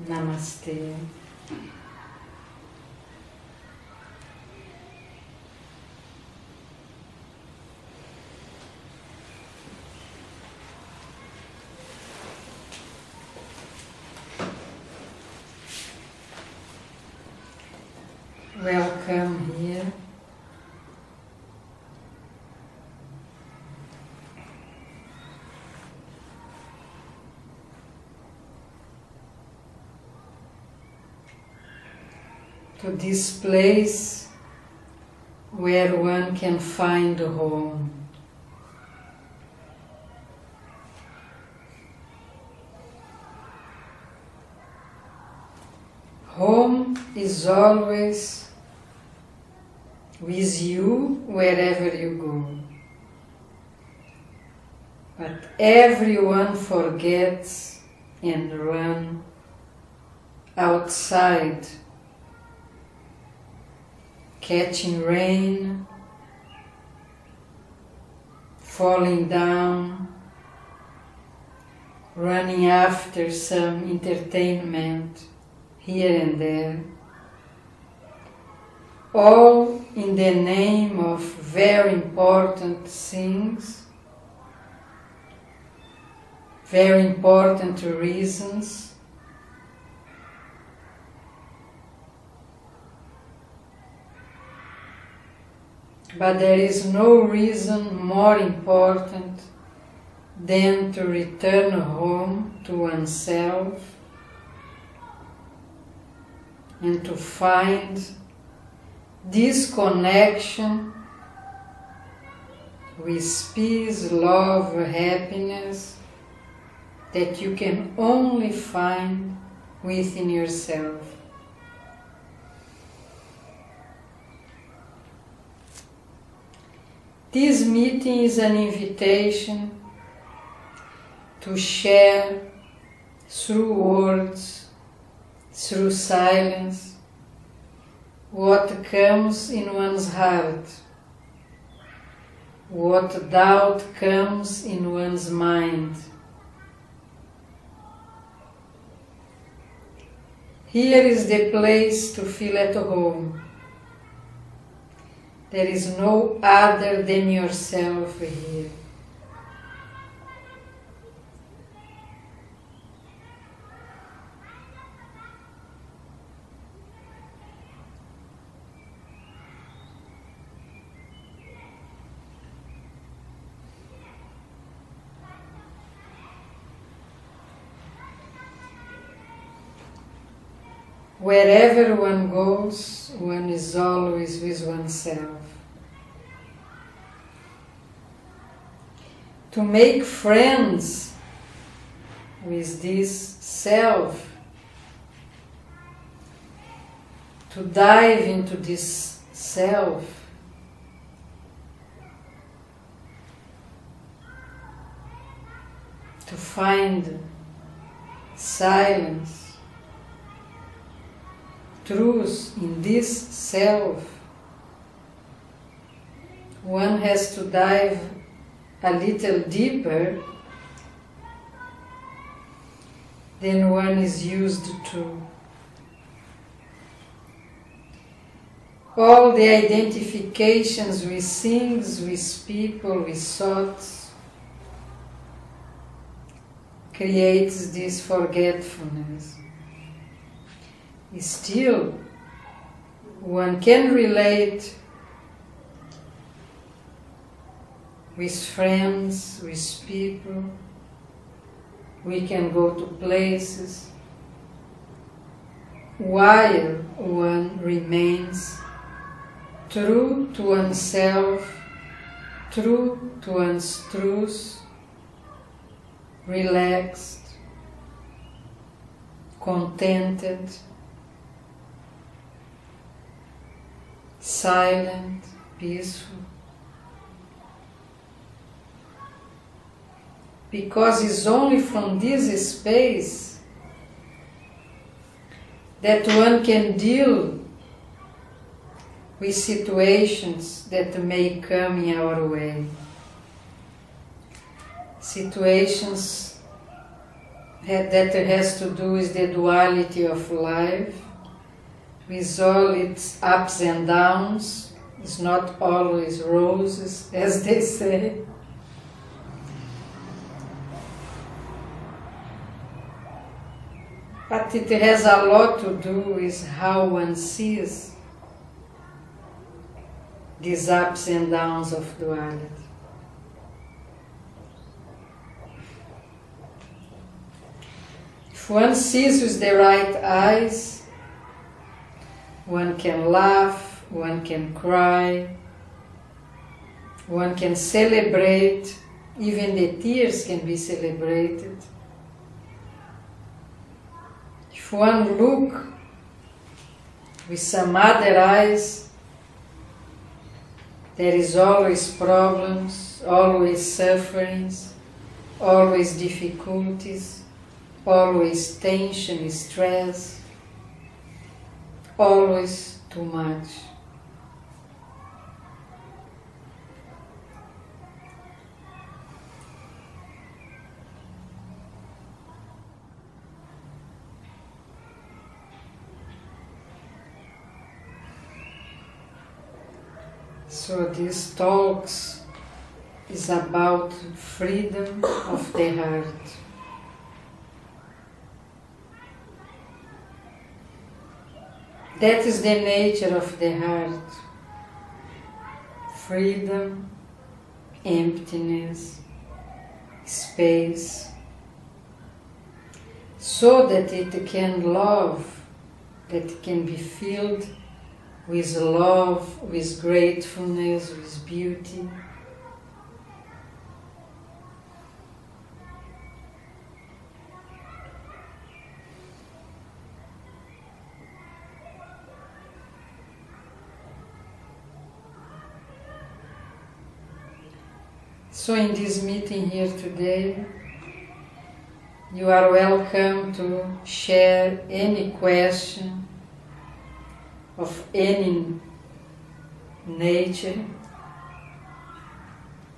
Namaste. Welcome here. To this place where one can find a home. Home is always with you wherever you go. But everyone forgets and runs outside, catching rain, falling down, running after some entertainment here and there, all in the name of very important things, very important reasons. But there is no reason more important than to return home to oneself and to find this connection with peace, love, happiness that you can only find within yourself. This meeting is an invitation to share through words, through silence, what comes in one's heart, what doubt comes in one's mind. Here is the place to feel at home. There is no other than yourself here. Wherever one goes, one is always with oneself. To make friends with this self, to dive into this self, to find silence, truth in this self, one has to dive a little deeper than one is used to. All the identifications with things, with people, with thoughts creates this forgetfulness. Still, one can relate with friends, with people. We can go to places while one remains true to oneself, true to one's truth, relaxed, contented, silent, peaceful. Because it's only from this space that one can deal with situations that may come in our way. Situations that has to do with the duality of life, with all its ups and downs. It's not always roses, as they say. But it has a lot to do with how one sees these ups and downs of duality. If one sees with the right eyes, one can laugh, one can cry, one can celebrate, even the tears can be celebrated. If one look with some other eyes, there is always problems, always sufferings, always difficulties, always tension, stress, always too much. So these talks is about freedom of the heart. That is the nature of the heart. Freedom, emptiness, space, so that it can love, that it can be filled with love, with gratefulness, with beauty. So in this meeting here today, you are welcome to share any question of any nature,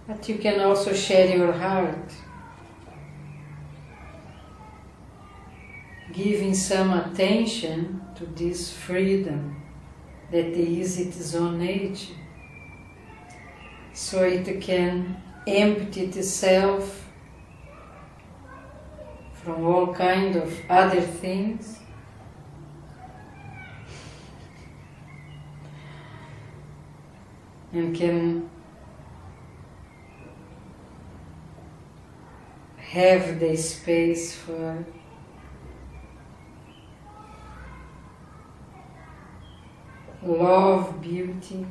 but you can also share your heart, giving some attention to this freedom that is its own nature, so it can empty itself from all kind of other things and can have the space for love, beauty,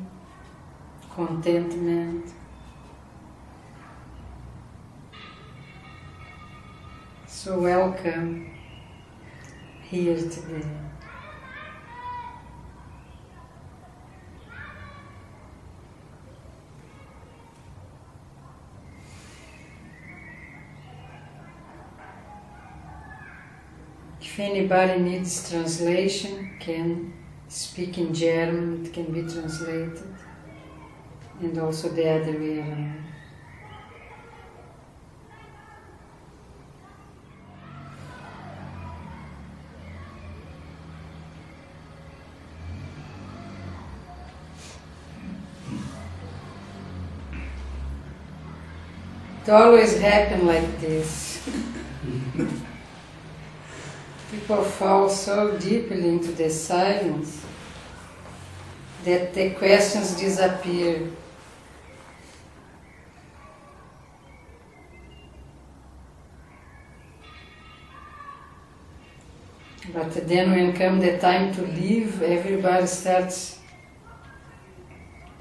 contentment. So welcome here today. If anybody needs translation, can speak in German, it can be translated, and also the other way around. It always happens like this. People fall so deeply into the silence that the questions disappear. But then when comes the time to leave, everybody starts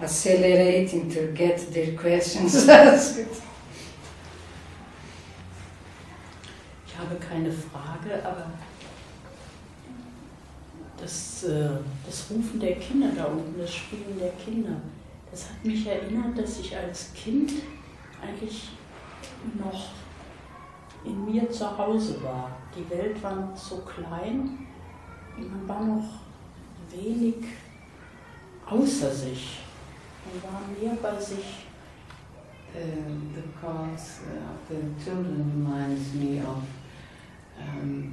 accelerating to get their questions asked. Ich habe keine Frage, aber das Rufen der Kinder da unten, das Spielen der Kinder, das hat mich erinnert, dass ich als Kind eigentlich noch in mir zu Hause war. Die Welt war so klein und man war noch wenig außer sich. Man war mehr bei sich. The cause of the children reminds me of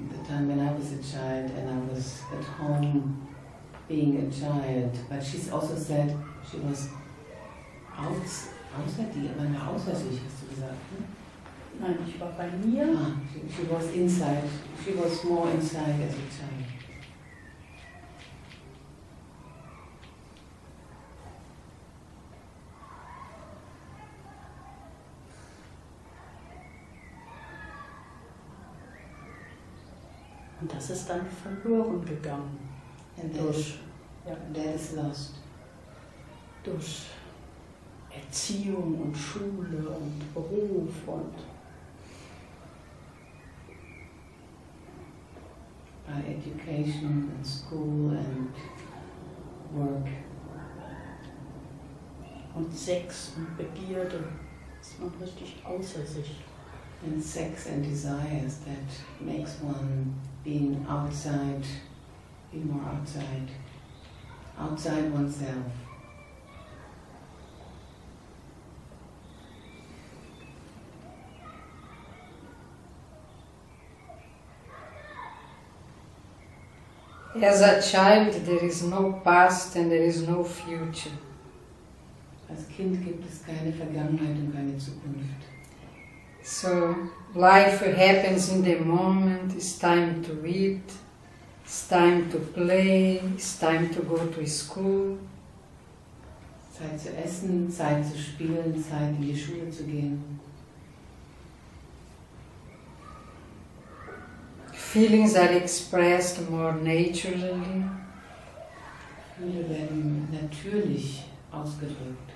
the time when I was a child and I was at home being a child. But she's also said she was außer dir, aber außer sich, hast du gesagt, ne? Nein, ich war bei mir. She was inside. She was more inside as a child. Und das ist dann verloren gegangen. That is lost. Durch Erziehung und Schule und Beruf und by education and school and work. Und Sex und Begierde ist man richtig außer sich. And sex and desires, that makes one being outside, be more outside oneself. As a child, there is no past and there is no future. Als Kind gibt es keine Vergangenheit und keine Zukunft. So life happens in the moment. It's time to eat, it's time to play, it's time to go to school. Zeit zu essen, Zeit zu spielen, Zeit in die Schule zu gehen. Feelings are expressed more naturally. Gefühle werden natürlich ausgedrückt.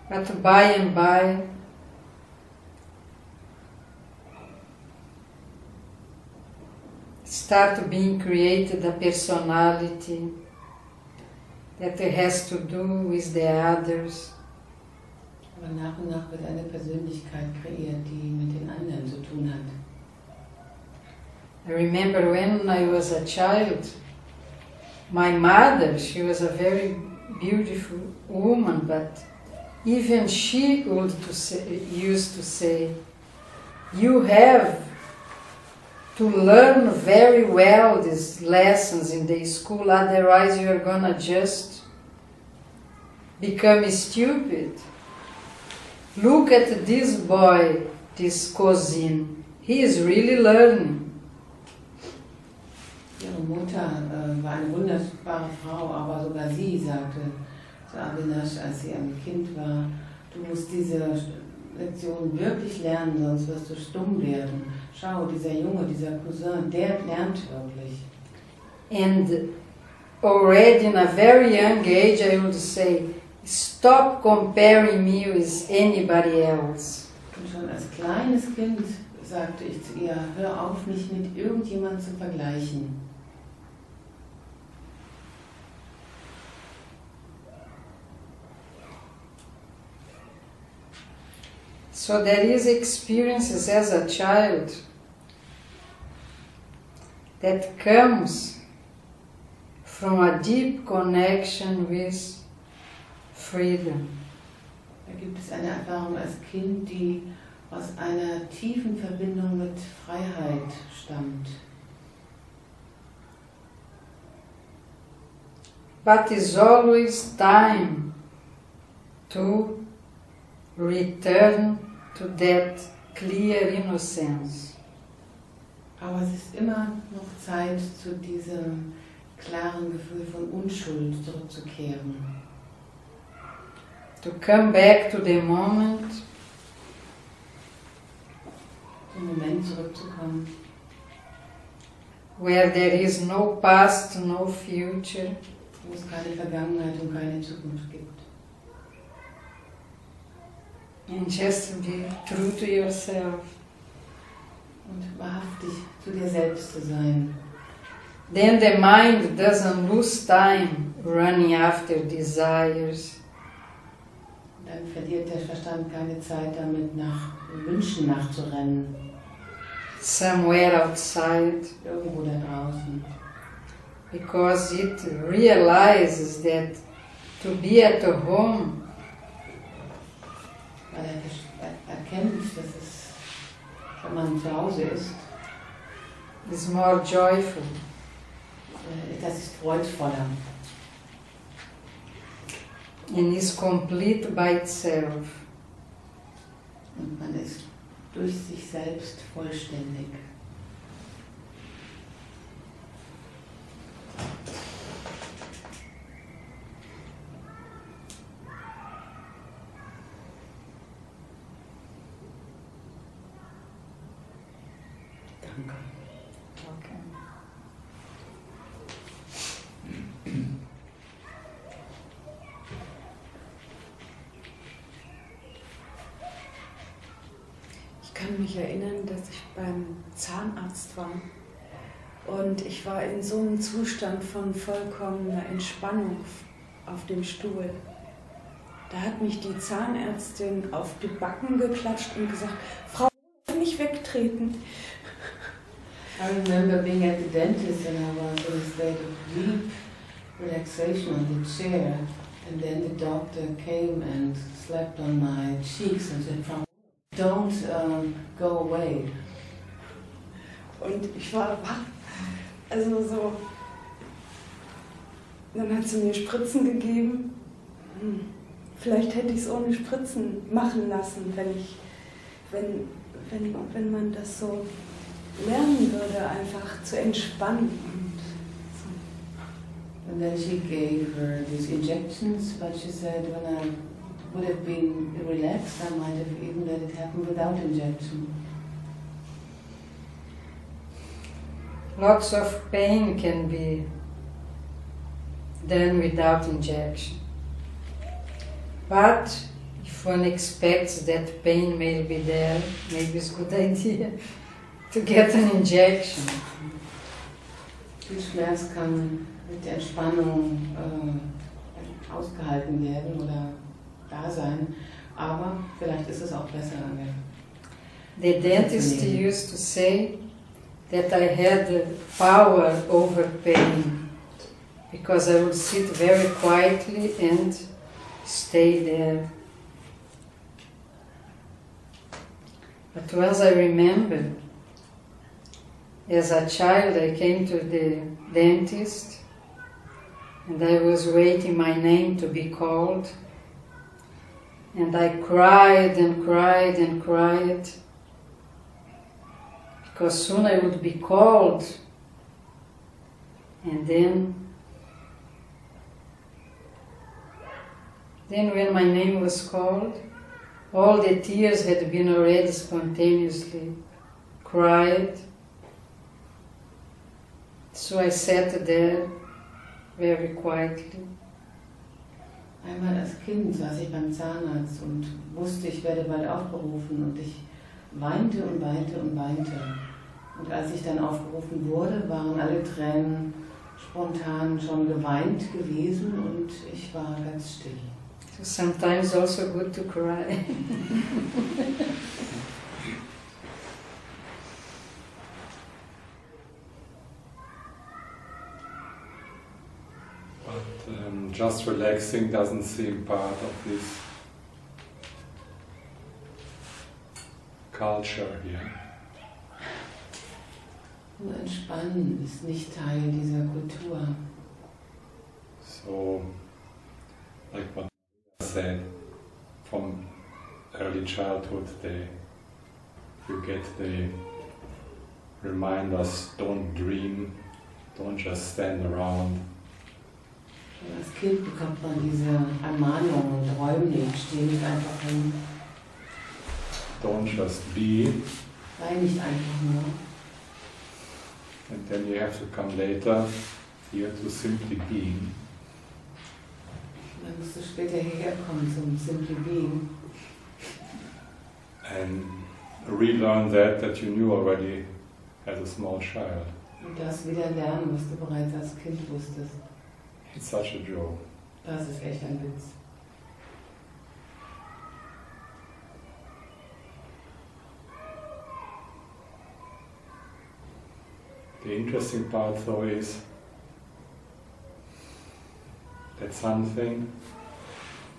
But by and by, start being created a personality that has to do with the others. Aber nach und nach wird eine Persönlichkeit kreiert, die mit den anderen zu tun hat. I remember when I was a child, my mother, she was a very beautiful woman, but even she used to say, you have to learn very well these lessons in the school, otherwise you are gonna just become stupid. Look at this boy, this cousin, he is really learning. Ihre Mutter war eine wunderbare Frau, aber sogar sie sagte zu Avinash, als sie ein Kind war, du musst diese Lektion wirklich lernen, sonst wirst du stumm werden. Schau, dieser Junge, dieser Cousin, der lernt wirklich. And already in a very young age I would say, stop comparing me with anybody else. Und schon als kleines Kind sagte ich zu ihr, hör auf, mich mit irgendjemandem zu vergleichen. So there is experiences as a child that comes from a deep connection with freedom. Da gibt es eine Erfahrung als Kind, die aus einer tiefen Verbindung mit Freiheit stammt. But it's always time to return to that clear innocence. Aber es ist immer noch Zeit, zu diesem klaren Gefühl von Unschuld zurückzukehren. To come back to the moment, Im Moment zurückzukommen, where there is no past, no future, wo es keine Vergangenheit und keine Zukunft gibt. and just be true to yourself. Und wahrhaftig zu dir selbst zu sein. Then the mind doesn't lose time running after desires. Dann verliert der Verstand keine Zeit damit, nach Wünschen nachzurennen. Somewhere outside, Irgendwo da draußen. because it realizes that to be at home weil er erkennt, dass es, wenn man zu Hause ist, is more joyful. Das ist freudvoller. And is complete by itself. Und man ist durch sich selbst vollständig. Danke. Okay. Ich kann mich erinnern, dass ich beim Zahnarzt war und ich war in so einem Zustand von vollkommener Entspannung auf dem Stuhl. Da hat mich die Zahnärztin auf die Backen geklatscht und gesagt, Frau, nicht wegtreten. I remember being at the dentist and I was in a state of deep relaxation on the chair, and then the doctor came and slapped on my cheeks and said, "Don't go away." Und ich war wach. Also so. Dann hat sie mir Spritzen gegeben. Vielleicht hätte ich es ohne Spritzen machen lassen, wenn man das so lernen würde, einfach zu entspannen. And then she gave her these injections, but she said when I would have been relaxed, I might have even let it happen without injection. Lots of pain can be done without injection. But if one expects that pain may be there, maybe it's a good idea to get an injection. Viel Schmerz kann mit Entspannung ausgehalten werden oder da sein, aber vielleicht ist es auch besser. The dentist used to say that I had the power over pain because I would sit very quietly and stay there. But once I remembered, as a child I came to the dentist and I was waiting my name to be called, and I cried and cried and cried because soon I would be called, and then when my name was called, all the tears had been already spontaneously cried. So I sat there very quietly. Einmal als Kind saß ich beim Zahnarzt und wusste, ich werde bald aufgerufen, und ich weinte und weinte und weinte. Und als ich dann aufgerufen wurde, waren alle Tränen spontan schon geweint gewesen und ich war ganz still. So sometimes also good to cry. But just relaxing doesn't seem part of this culture here. Nur Entspannen ist nicht Teil dieser Kultur. So, like what I said, from early childhood, you get the reminders, don't dream, don't just stand around. Als Kind bekommt man diese Ermahnungen, träum nicht, steh nicht einfach hin. Don't just be. Sei nicht einfach nur. And then you have to come later here to simply being. Dann musst du später hierher kommen zum Simply Being. And relearn that you knew already as a small child. Und das wieder lernen, was du bereits als Kind wusstest. It's such a joke. Das ist echt ein Witz. The interesting part though is that something,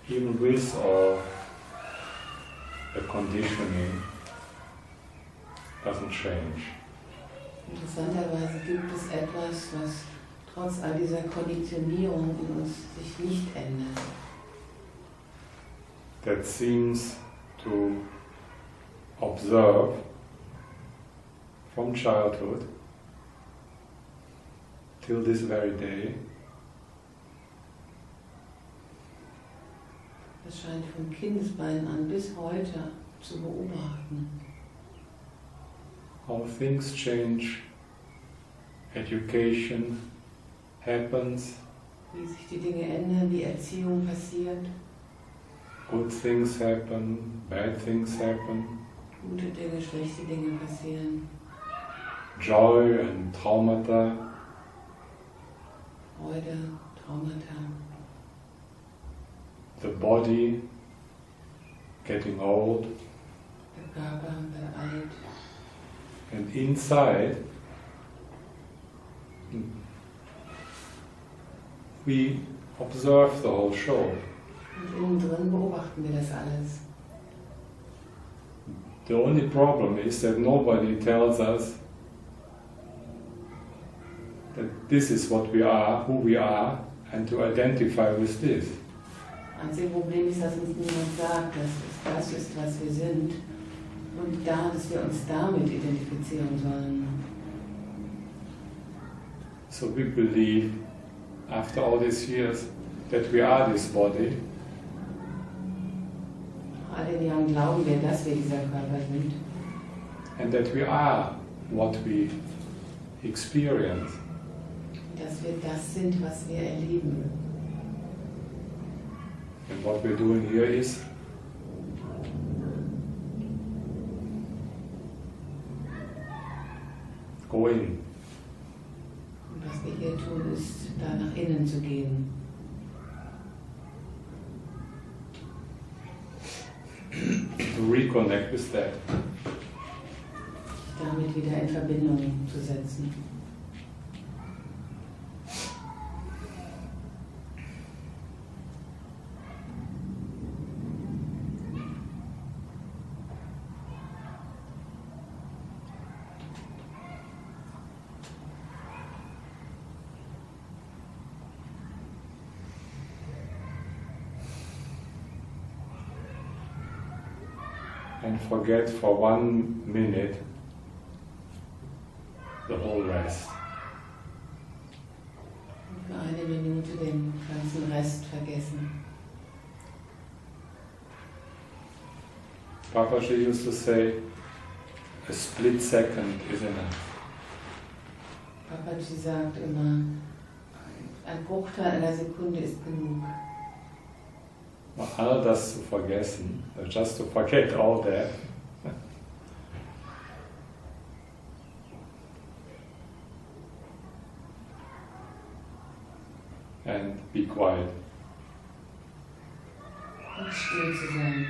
even with or conditioning doesn't change. Interessanterweise gibt es etwas, was trotz all dieser Konditionierung in uns sich nicht ändert. That seems to observe from childhood till this very day. Das scheint von Kindesbeinen an bis heute zu beobachten. How things change, education happens, Wie sich die Dinge ändern, wie Erziehung passiert, good things happen, bad things happen, gute Dinge, schlechte Dinge passieren, joy and traumata, Freude, Traumata, the body getting old, der Körper wird alt. and inside we observe the whole show. Und innen drin beobachten wir das alles. The only problem is that nobody tells us that this is what we are, who we are, and to identify with this. Das einzige Problem ist, dass uns niemand sagt, dass das ist, was wir sind. Und dass wir uns damit identifizieren sollen. So we believe, after all these years, that we are this body, Nach all den Jahren glauben wir, dass wir dieser Körper sind. and that we are what we experience. Dass wir das sind, was wir erleben. And what we're doing here is go in. Und was wir hier tun, ist, da nach innen zu gehen. To reconnect with that. Damit wieder in Verbindung zu setzen. And forget for 1 minute the whole rest. Und für eine Minute den ganzen Rest vergessen. Papaji used to say, a split second is enough. Papaji sagt immer, ein Bruchteil einer Sekunde ist genug. All das zu vergessen, just to forget all that, and be quiet. Und still zu sein.